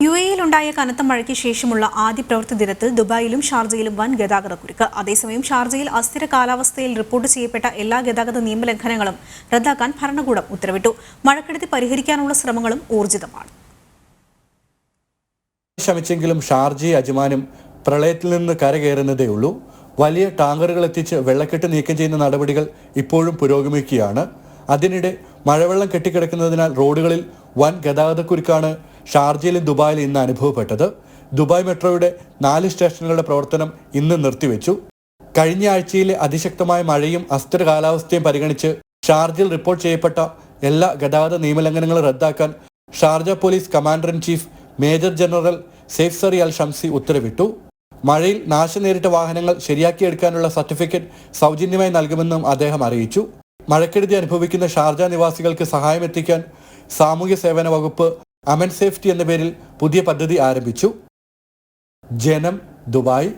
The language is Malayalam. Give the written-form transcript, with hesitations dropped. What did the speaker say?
യുഎഇയിലുണ്ടായ കനത്ത മഴയ്ക്ക് ശേഷമുള്ള ആദ്യ പ്രവൃത്തി ദിനത്തിൽ ദുബായിലും ഷാർജയിലും വൻ ഗതാഗതക്കുരുക്ക്. അതേസമയം ഷാർജയിൽ അസ്ഥിര കാലാവസ്ഥയിൽ റിപ്പോർട്ട് ചെയ്യപ്പെട്ട എല്ലാ ഗതാഗത നിയമലംഘനങ്ങളും റദ്ദാക്കാൻ ഭരണകൂടം ഉത്തരവിട്ടു. മഴക്കെടുതി പരിഹരിക്കാനുള്ള ശ്രമങ്ങളും ഊർജിതമാണ്. ശ്രമിച്ചെങ്കിലും ഷാർജയും അജ്മാനും പ്രളയത്തിൽ നിന്ന് കരകയറുന്നതേയുള്ളൂ. വലിയ ടാങ്കറുകൾ എത്തിച്ച് വെള്ളക്കെട്ട് നീക്കം ചെയ്യുന്ന നടപടികൾ ഇപ്പോഴും പുരോഗമിക്കുകയാണ്. അതിനിടെ മഴവെള്ളം കെട്ടിക്കിടക്കുന്നതിനാൽ റോഡുകളിൽ വൻ ഗതാഗതക്കുരുക്കാണ് ഷാർജയിലും ദുബായിലും ഇന്ന് അനുഭവപ്പെട്ടത്. ദുബായ് മെട്രോയുടെ 4 സ്റ്റേഷനുകളുടെ പ്രവർത്തനം ഇന്ന് നിർത്തിവെച്ചു. കഴിഞ്ഞ ആഴ്ചയിലെ അതിശക്തമായ മഴയും അസ്ഥിര കാലാവസ്ഥയും പരിഗണിച്ച് ഷാർജയിൽ റിപ്പോർട്ട് ചെയ്യപ്പെട്ട എല്ലാ ഗതാഗത നിയമലംഘനങ്ങളും റദ്ദാക്കാൻ Sharjah police commander in chief major general Saif Zari Al Shamsi ഉത്തരവിട്ടു. മഴയിൽ നാശം നേരിട്ട വാഹനങ്ങൾ ശരിയാക്കിയെടുക്കാനുള്ള സർട്ടിഫിക്കറ്റ് സൗജന്യമായി നൽകുമെന്നും അദ്ദേഹം അറിയിച്ചു. മഴക്കെടുതി അനുഭവിക്കുന്ന ഷാർജ നിവാസികൾക്ക് സഹായം എത്തിക്കാൻ സാമൂഹ്യ സേവന വകുപ്പ് അമൻ സേഫ്റ്റി എന്ന പേരിൽ പുതിയ പദ്ധതി ആരംഭിച്ചു. ജനം, ദുബായ്.